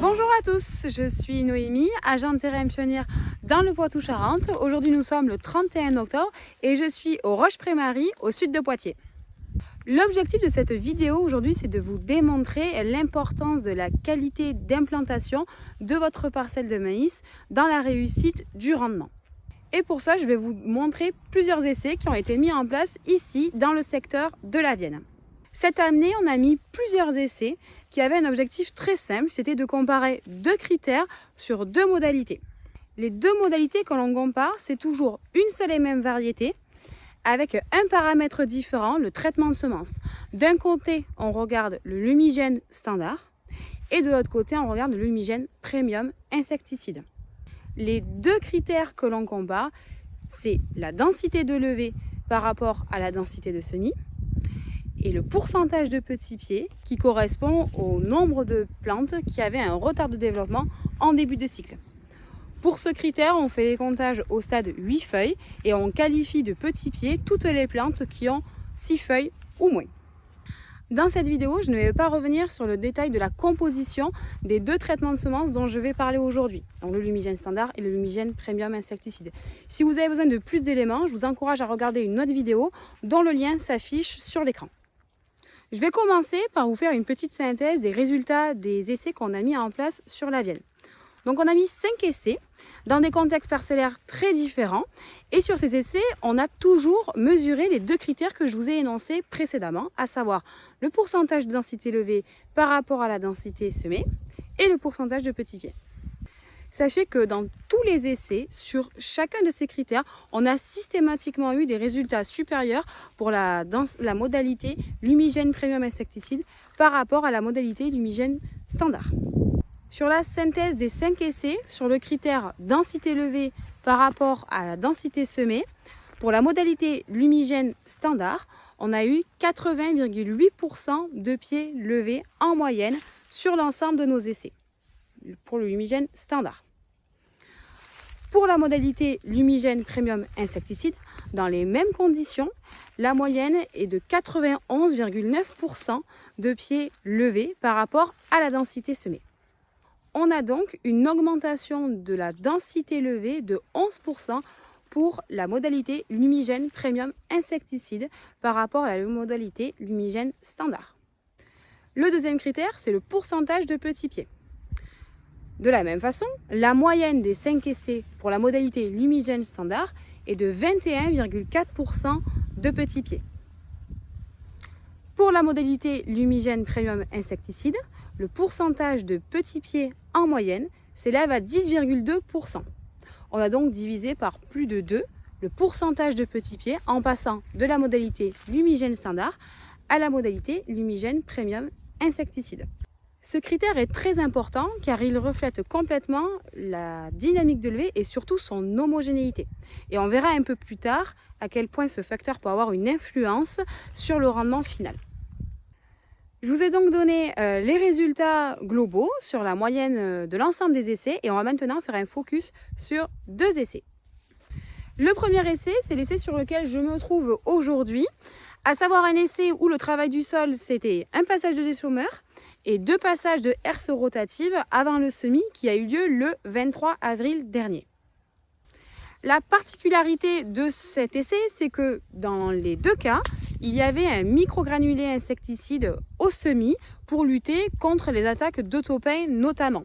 Bonjour à tous, je suis Noémie, agente terrain pionnière dans le Poitou-Charentes. Aujourd'hui nous sommes le 31 octobre et je suis au Roche-Pré-Marie au sud de Poitiers. L'objectif de cette vidéo aujourd'hui, c'est de vous démontrer l'importance de la qualité d'implantation de votre parcelle de maïs dans la réussite du rendement. Et pour ça, je vais vous montrer plusieurs essais qui ont été mis en place ici dans le secteur de la Vienne. Cette année, on a mis plusieurs essais qui avaient un objectif très simple, c'était de comparer deux critères sur deux modalités. Les deux modalités que l'on compare, c'est toujours une seule et même variété, avec un paramètre différent, le traitement de semences. D'un côté, on regarde le Lumigène standard et de l'autre côté, on regarde le Lumigène premium insecticide. Les deux critères que l'on compare, c'est la densité de levée par rapport à la densité de semis et le pourcentage de petits pieds qui correspond au nombre de plantes qui avaient un retard de développement en début de cycle. Pour ce critère, on fait les comptages au stade 8 feuilles et on qualifie de petits pieds toutes les plantes qui ont 6 feuilles ou moins. Dans cette vidéo, je ne vais pas revenir sur le détail de la composition des deux traitements de semences dont je vais parler aujourd'hui, donc le Lumigène standard et le Lumigène premium insecticide. Si vous avez besoin de plus d'éléments, je vous encourage à regarder une autre vidéo dont le lien s'affiche sur l'écran. Je vais commencer par vous faire une petite synthèse des résultats des essais qu'on a mis en place sur la Vienne. Donc on a mis 5 essais dans des contextes parcellaires très différents et sur ces essais, on a toujours mesuré les deux critères que je vous ai énoncés précédemment, à savoir le pourcentage de densité levée par rapport à la densité semée et le pourcentage de petits pieds. Sachez que dans tous les essais, sur chacun de ces critères, on a systématiquement eu des résultats supérieurs pour la modalité Lumigène premium insecticide par rapport à la modalité Lumigène standard. Sur la synthèse des 5 essais, sur le critère densité levée par rapport à la densité semée, pour la modalité Lumigène standard, on a eu 80,8% de pieds levés en moyenne sur l'ensemble de nos essais, pour le Lumigène standard. Pour la modalité Lumigène premium insecticide, dans les mêmes conditions, la moyenne est de 91,9% de pieds levés par rapport à la densité semée. On a donc une augmentation de la densité levée de 11% pour la modalité Lumigène premium insecticide par rapport à la modalité Lumigène standard. Le deuxième critère, c'est le pourcentage de petits pieds. De la même façon, la moyenne des 5 essais pour la modalité Lumigène standard est de 21,4% de petits pieds. Pour la modalité Lumigène premium insecticide, le pourcentage de petits pieds en moyenne s'élève à 10,2%. On a donc divisé par plus de 2 le pourcentage de petits pieds en passant de la modalité Lumigène standard à la modalité Lumigène premium insecticide. Ce critère est très important car il reflète complètement la dynamique de levée et surtout son homogénéité. Et on verra un peu plus tard à quel point ce facteur peut avoir une influence sur le rendement final. Je vous ai donc donné les résultats globaux sur la moyenne de l'ensemble des essais et on va maintenant faire un focus sur 2 essais. Le premier essai, c'est l'essai sur lequel je me trouve aujourd'hui, à savoir un essai où le travail du sol, c'était un passage de dessommeur et 2 passages de herse rotative avant le semis qui a eu lieu le 23 avril dernier. La particularité de cet essai, c'est que dans les 2 cas, il y avait un microgranulé insecticide au semis pour lutter contre les attaques d'autopin notamment.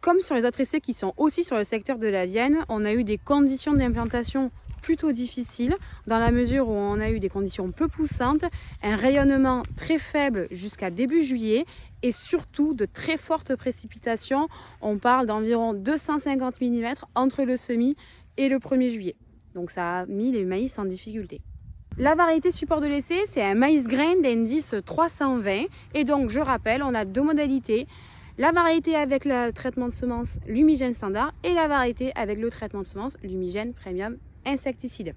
Comme sur les autres essais qui sont aussi sur le secteur de la Vienne, on a eu des conditions d'implantation plutôt difficiles dans la mesure où on a eu des conditions peu poussantes, un rayonnement très faible jusqu'à début juillet et surtout de très fortes précipitations. On parle d'environ 250 mm entre le semis et le 1er juillet. Donc ça a mis les maïs en difficulté. La variété support de l'essai, c'est un maïs grain d'indice 320 et donc je rappelle, on a 2 modalités. La variété avec le traitement de semences Lumigène standard et la variété avec le traitement de semences Lumigène premium insecticide.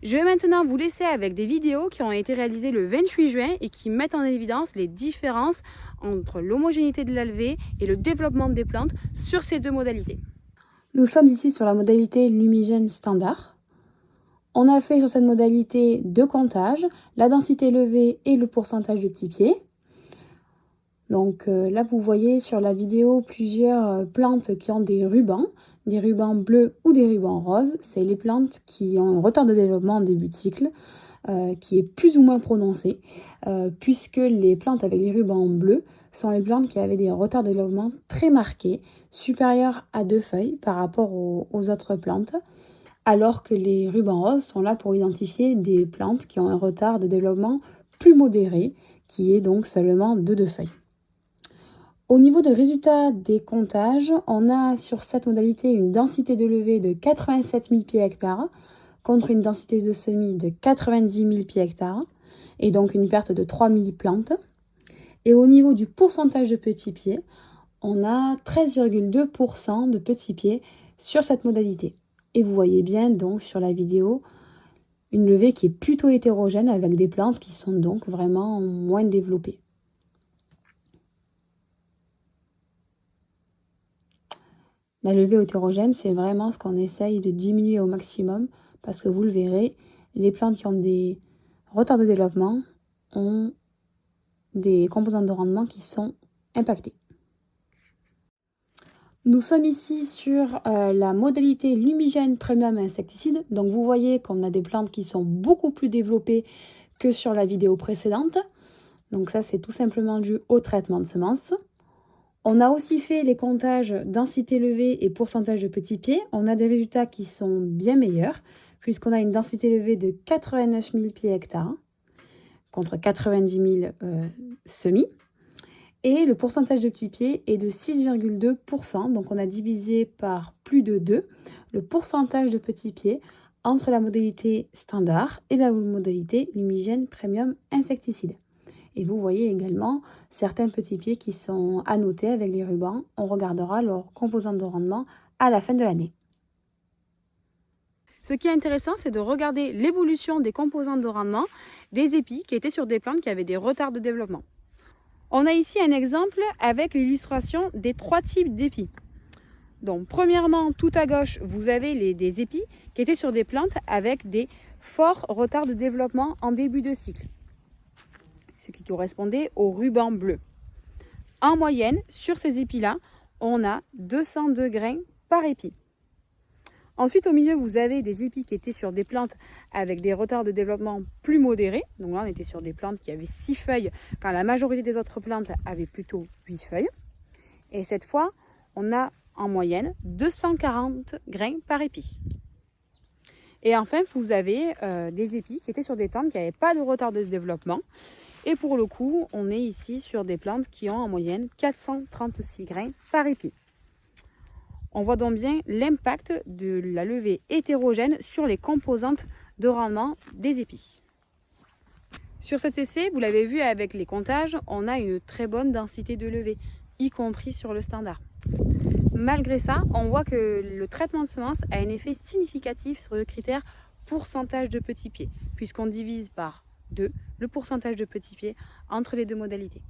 Je vais maintenant vous laisser avec des vidéos qui ont été réalisées le 28 juin et qui mettent en évidence les différences entre l'homogénéité de la levée et le développement des plantes sur ces 2 modalités. Nous sommes ici sur la modalité Lumigène standard. On a fait sur cette modalité 2 comptages, la densité levée et le pourcentage de petits pieds. Donc là, vous voyez sur la vidéo plusieurs plantes qui ont des rubans bleus ou des rubans roses. C'est les plantes qui ont un retard de développement en début de cycle, qui est plus ou moins prononcé, puisque les plantes avec les rubans bleus sont les plantes qui avaient des retards de développement très marqués, supérieurs à 2 feuilles par rapport aux autres plantes, alors que les rubans roses sont là pour identifier des plantes qui ont un retard de développement plus modéré, qui est donc seulement de 2 feuilles. Au niveau des résultats des comptages, on a sur cette modalité une densité de levée de 87 000 pieds hectares contre une densité de semis de 90 000 pieds hectares et donc une perte de 3 000 plantes. Et au niveau du pourcentage de petits pieds, on a 13,2% de petits pieds sur cette modalité. Et vous voyez bien donc sur la vidéo une levée qui est plutôt hétérogène avec des plantes qui sont donc vraiment moins développées. La levée hétérogène, c'est vraiment ce qu'on essaye de diminuer au maximum parce que vous le verrez, les plantes qui ont des retards de développement ont des composantes de rendement qui sont impactées. Nous sommes ici sur la modalité Lumigène Premium Insecticide. Donc vous voyez qu'on a des plantes qui sont beaucoup plus développées que sur la vidéo précédente. Donc ça, c'est tout simplement dû au traitement de semences. On a aussi fait les comptages densité levée et pourcentage de petits pieds. On a des résultats qui sont bien meilleurs, puisqu'on a une densité levée de 89 000 pieds hectares contre 90 000 semis. Et le pourcentage de petits pieds est de 6,2%. Donc on a divisé par plus de 2 le pourcentage de petits pieds entre la modalité standard et la modalité Lumigène Premium Insecticide. Et vous voyez également certains petits pieds qui sont annotés avec les rubans. On regardera leurs composantes de rendement à la fin de l'année. Ce qui est intéressant, c'est de regarder l'évolution des composantes de rendement des épis qui étaient sur des plantes qui avaient des retards de développement. On a ici un exemple avec l'illustration des 3 types d'épis. Donc premièrement, tout à gauche, vous avez des épis qui étaient sur des plantes avec des forts retards de développement en début de cycle, ce qui correspondait au ruban bleu. En moyenne, sur ces épis-là, on a 202 grains par épi. Ensuite, au milieu, vous avez des épis qui étaient sur des plantes avec des retards de développement plus modérés. Donc là, on était sur des plantes qui avaient 6 feuilles, quand la majorité des autres plantes avaient plutôt 8 feuilles. Et cette fois, on a en moyenne 240 grains par épi. Et enfin, vous avez des épis qui étaient sur des plantes qui n'avaient pas de retard de développement. Et pour le coup, on est ici sur des plantes qui ont en moyenne 436 grains par épi. On voit donc bien l'impact de la levée hétérogène sur les composantes de rendement des épis. Sur cet essai, vous l'avez vu avec les comptages, on a une très bonne densité de levée, y compris sur le standard. Malgré ça, on voit que le traitement de semences a un effet significatif sur le critère pourcentage de petits pieds, puisqu'on divise par 2 le pourcentage de petits pieds entre les deux modalités.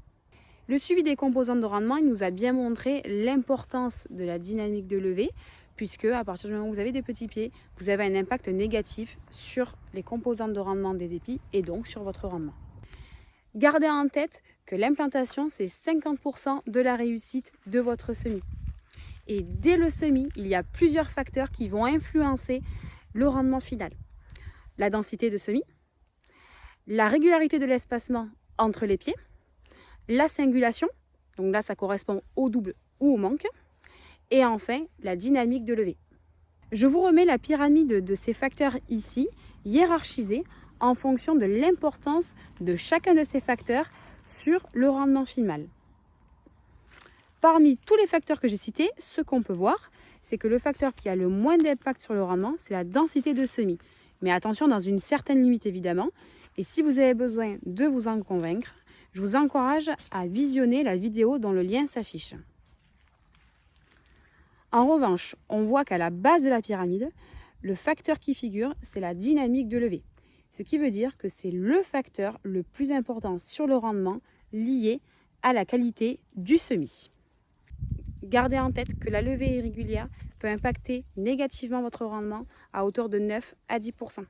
Le suivi des composantes de rendement, il nous a bien montré l'importance de la dynamique de levée, puisque à partir du moment où vous avez des petits pieds, vous avez un impact négatif sur les composantes de rendement des épis et donc sur votre rendement. Gardez en tête que l'implantation, c'est 50% de la réussite de votre semis. Et dès le semis, il y a plusieurs facteurs qui vont influencer le rendement final. La densité de semis, la régularité de l'espacement entre les pieds, la cingulation, donc là ça correspond au double ou au manque, et enfin la dynamique de levée. Je vous remets la pyramide de ces facteurs ici, hiérarchisée en fonction de l'importance de chacun de ces facteurs sur le rendement final. Parmi tous les facteurs que j'ai cités, ce qu'on peut voir, c'est que le facteur qui a le moins d'impact sur le rendement, c'est la densité de semis. Mais attention, dans une certaine limite évidemment, et si vous avez besoin de vous en convaincre, je vous encourage à visionner la vidéo dont le lien s'affiche. En revanche, on voit qu'à la base de la pyramide, le facteur qui figure, c'est la dynamique de levée. Ce qui veut dire que c'est le facteur le plus important sur le rendement lié à la qualité du semis. Gardez en tête que la levée irrégulière peut impacter négativement votre rendement à hauteur de 9 à 10%.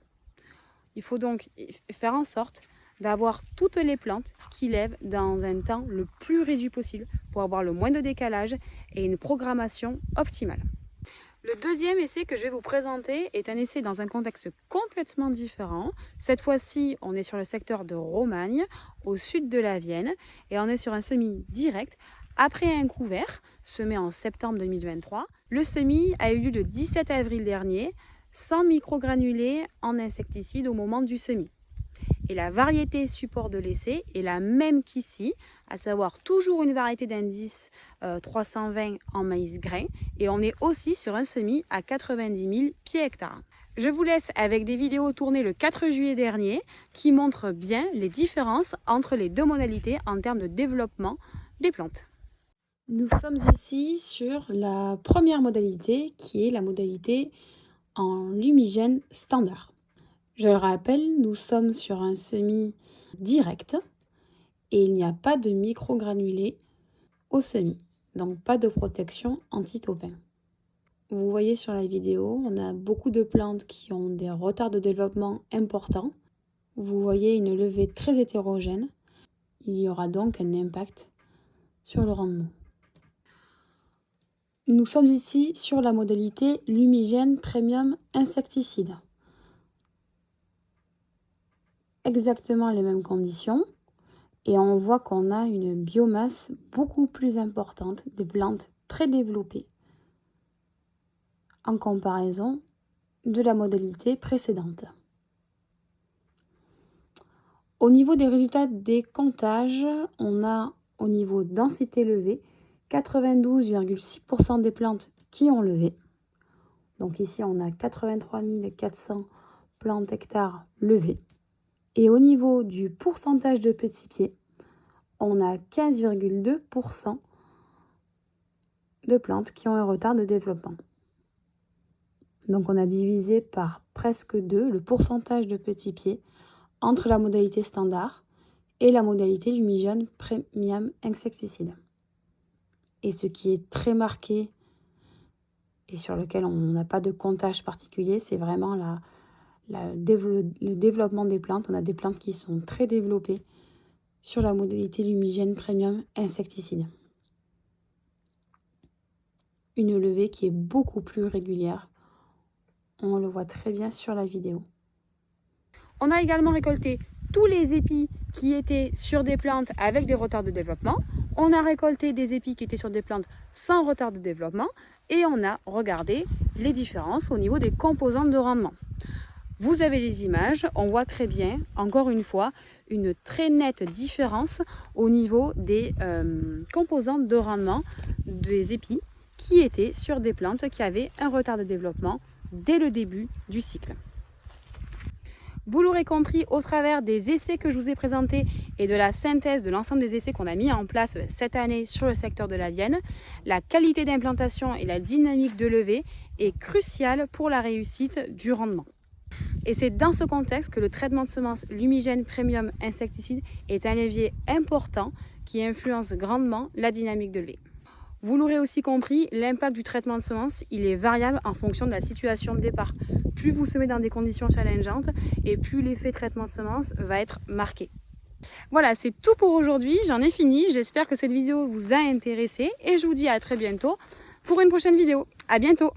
Il faut donc faire en sorte d'avoir toutes les plantes qui lèvent dans un temps le plus réduit possible pour avoir le moins de décalage et une programmation optimale. Le deuxième essai que je vais vous présenter est un essai dans un contexte complètement différent. Cette fois-ci, on est sur le secteur de Romagne, au sud de la Vienne, et on est sur un semis direct après un couvert semé en septembre 2023. Le semis a eu lieu le 17 avril dernier, sans microgranulés en insecticides au moment du semis. Et la variété support de l'essai est la même qu'ici, à savoir toujours une variété d'indice 320 en maïs grain, et on est aussi sur un semis à 90 000 pieds hectares. Je vous laisse avec des vidéos tournées le 4 juillet dernier qui montrent bien les différences entre les deux modalités en termes de développement des plantes. Nous sommes ici sur la première modalité qui est la modalité en lumigène standard. Je le rappelle, nous sommes sur un semis direct et il n'y a pas de microgranulés au semis, donc pas de protection anti-taupin. Vous voyez sur la vidéo, on a beaucoup de plantes qui ont des retards de développement importants. Vous voyez une levée très hétérogène. Il y aura donc un impact sur le rendement. Nous sommes ici sur la modalité lumigène premium insecticide. Exactement les mêmes conditions et on voit qu'on a une biomasse beaucoup plus importante, des plantes très développées en comparaison de la modalité précédente. Au niveau des résultats des comptages, on a au niveau densité levée 92,6% des plantes qui ont levé. Donc ici on a 83 400 plantes hectares levées. Et au niveau du pourcentage de petits pieds, on a 15,2% de plantes qui ont un retard de développement. Donc on a divisé par presque 2 le pourcentage de petits pieds entre la modalité standard et la modalité lumigène premium insecticide. Et ce qui est très marqué et sur lequel on n'a pas de comptage particulier, c'est vraiment le développement des plantes. On a des plantes qui sont très développées sur la modalité lumigène premium insecticide. Une levée qui est beaucoup plus régulière. On le voit très bien sur la vidéo. On a également récolté tous les épis qui étaient sur des plantes avec des retards de développement. On a récolté des épis qui étaient sur des plantes sans retard de développement. Et on a regardé les différences au niveau des composantes de rendement. Vous avez les images, on voit très bien, encore une fois, une très nette différence au niveau des composantes de rendement des épis qui étaient sur des plantes qui avaient un retard de développement dès le début du cycle. Vous l'aurez compris au travers des essais que je vous ai présentés et de la synthèse de l'ensemble des essais qu'on a mis en place cette année sur le secteur de la Vienne, la qualité d'implantation et la dynamique de levée est cruciale pour la réussite du rendement. Et c'est dans ce contexte que le traitement de semences lumigène premium insecticide est un levier important qui influence grandement la dynamique de levée. Vous l'aurez aussi compris, l'impact du traitement de semences, il est variable en fonction de la situation de départ. Plus vous semez dans des conditions challengeantes et plus l'effet traitement de semences va être marqué. Voilà, c'est tout pour aujourd'hui, j'en ai fini. J'espère que cette vidéo vous a intéressé et je vous dis à très bientôt pour une prochaine vidéo. À bientôt!